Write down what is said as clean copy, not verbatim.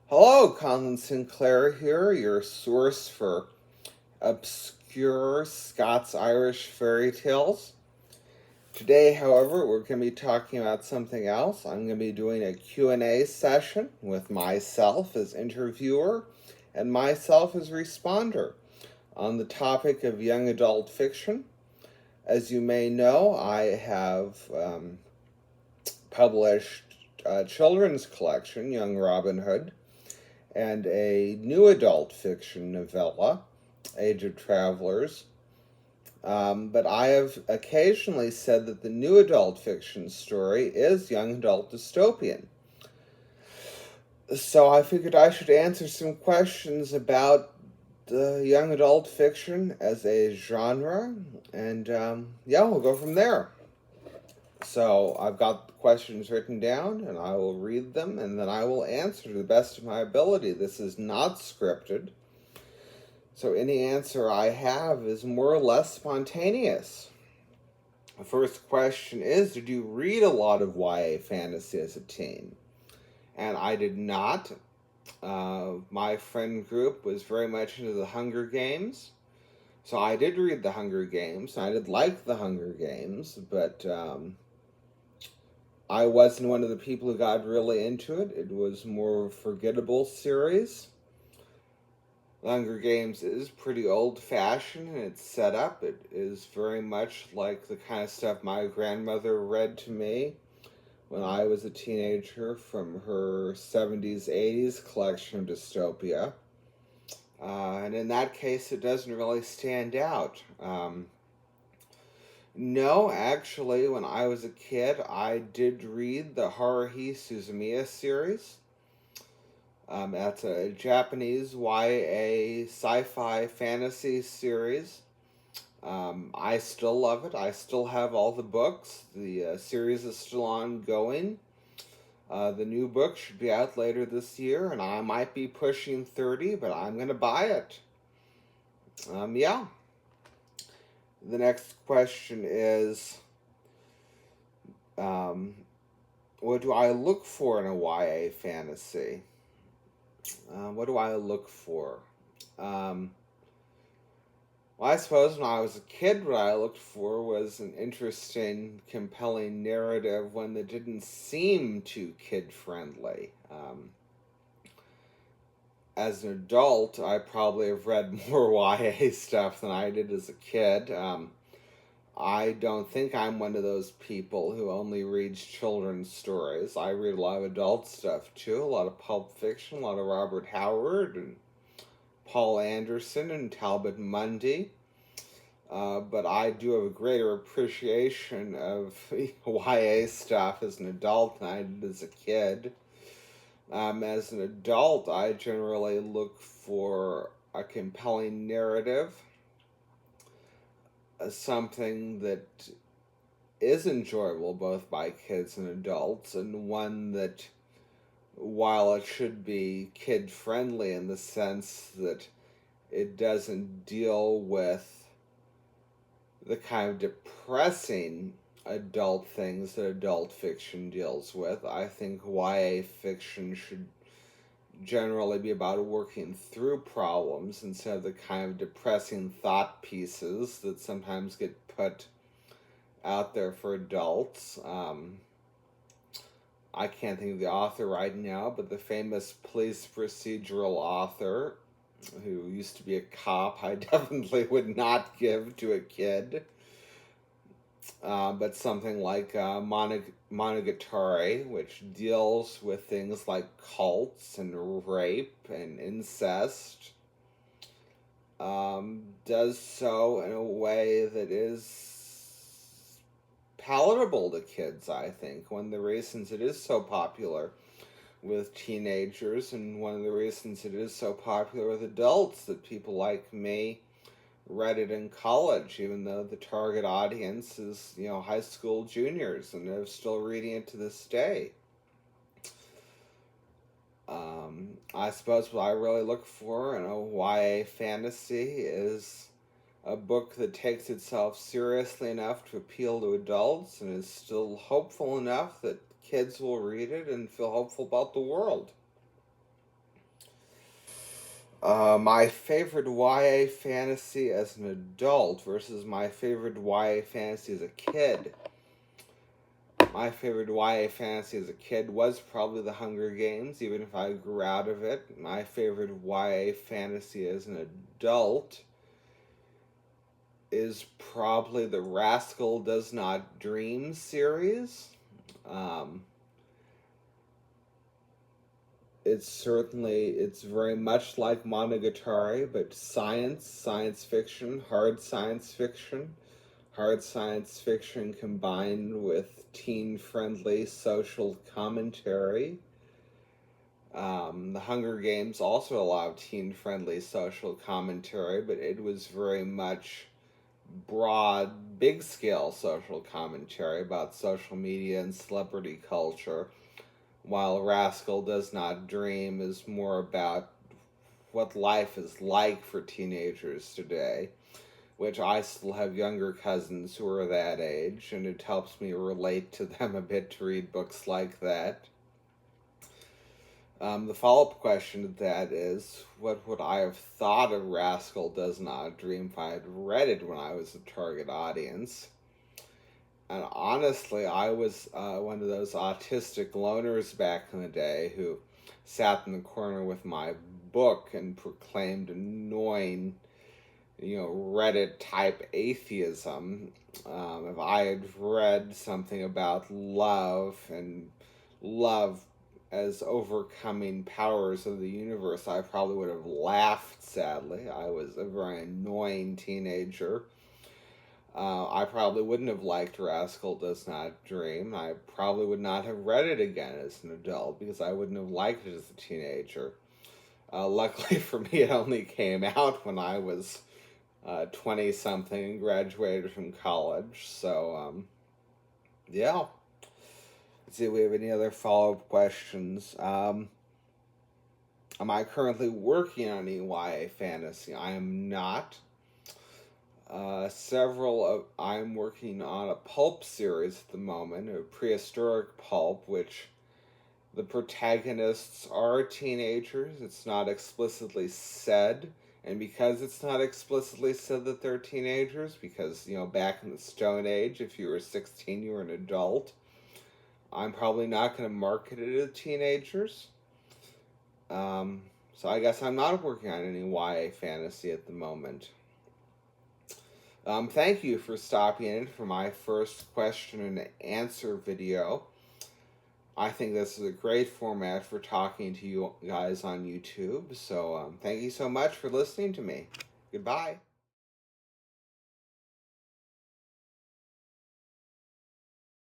Hello, Connlyn Sinclair here, your source for obscure Scots-Irish fairy tales. Today, however, we're going to be talking about something else. I'm going to be doing a Q&A session with myself as interviewer and myself as responder on the topic of young adult fiction. As you may know, I have published a children's collection, Young Robin Hood, and a new adult fiction novella, Age of Travelers. But I have occasionally said that the new adult fiction story is young adult dystopian. So I figured I should answer some questions about the young adult fiction as a genre, and we'll go from there. So I've got the questions written down, and I will read them, and then I will answer to the best of my ability. This is not scripted, so any answer I have is more or less spontaneous. The first question is, did you read a lot of YA fantasy as a teen? And I did not. My friend group was very much into the Hunger Games, so I did read the Hunger Games. I did like the Hunger Games, but I wasn't one of the people who got really into it. It was more of a forgettable series. The Hunger Games is pretty old-fashioned in its setup. It is very much like the kind of stuff my grandmother read to me when I was a teenager from her 70s, 80s collection of dystopia. And in that case, it doesn't really stand out. No, actually, when I was a kid, I did read the Haruhi Suzumiya series. That's a Japanese YA sci-fi fantasy series. I still love it. I still have all the books. The series is still ongoing. The new book should be out later this year, and I might be pushing 30, but I'm going to buy it. The next question is, what do I look for in a YA fantasy? What do I look for? Well, I suppose when I was a kid, what I looked for was an interesting, compelling narrative, one that didn't seem too kid-friendly. As an adult, I probably have read more YA stuff than I did as a kid. I don't think I'm one of those people who only reads children's stories. I read a lot of adult stuff too, a lot of Pulp Fiction, a lot of Robert Howard and Paul Anderson and Talbot Mundy. But I do have a greater appreciation of YA stuff as an adult than I did as a kid. As an adult, I generally look for a compelling narrative, something that is enjoyable both by kids and adults, and one that, while it should be kid-friendly in the sense that it doesn't deal with the kind of depressing adult things that adult fiction deals with. I think YA fiction should generally be about working through problems instead of the kind of depressing thought pieces that sometimes get put out there for adults. I can't think of the author right now, but the famous police procedural author who used to be a cop, I definitely would not give to a kid. But something like Monogatari, which deals with things like cults and rape and incest, does so in a way that is palatable to kids, I think. One of the reasons it is so popular with teenagers, and one of the reasons it is so popular with adults, that people like me read it in college, even though the target audience is, high school juniors, and they're still reading it to this day. I suppose what I really look for in a YA fantasy is a book that takes itself seriously enough to appeal to adults and is still hopeful enough that kids will read it and feel hopeful about the world. My favorite YA fantasy as an adult versus my favorite YA fantasy as a kid. My favorite YA fantasy as a kid was probably The Hunger Games, even if I grew out of it. My favorite YA fantasy as an adult is probably the Rascal Does Not Dream series. Um, it's very much like Monogatari, but science fiction, hard science fiction combined with teen-friendly social commentary. The Hunger Games also allowed teen-friendly social commentary, but it was very much broad, big-scale social commentary about social media and celebrity culture, while Rascal Does Not Dream is more about what life is like for teenagers today, which I still have younger cousins who are that age, and it helps me relate to them a bit to read books like that. The follow-up question to that is, what would I have thought of Rascal Does Not Dream if I had read it when I was a target audience? And honestly, I was one of those autistic loners back in the day who sat in the corner with my book and proclaimed annoying, Reddit type atheism. If I had read something about love and love as overcoming powers of the universe, I probably would have laughed, sadly. I was a very annoying teenager. I probably wouldn't have liked Rascal Does Not Dream. I probably would not have read it again as an adult because I wouldn't have liked it as a teenager. Luckily for me, it only came out when I was 20 something and graduated from college. So, yeah. Let's see if we have any other follow up questions. Am I currently working on any YA fantasy? I am not. I'm working on a pulp series at the moment, a prehistoric pulp, which the protagonists are teenagers. It's not explicitly said, and because it's not explicitly said that they're teenagers, because, back in the Stone Age, if you were 16, you were an adult, I'm probably not going to market it to teenagers. So I guess I'm not working on any YA fantasy at the moment. Thank you for stopping in for my first question and answer video. I think this is a great format for talking to you guys on YouTube. So thank you so much for listening to me. Goodbye.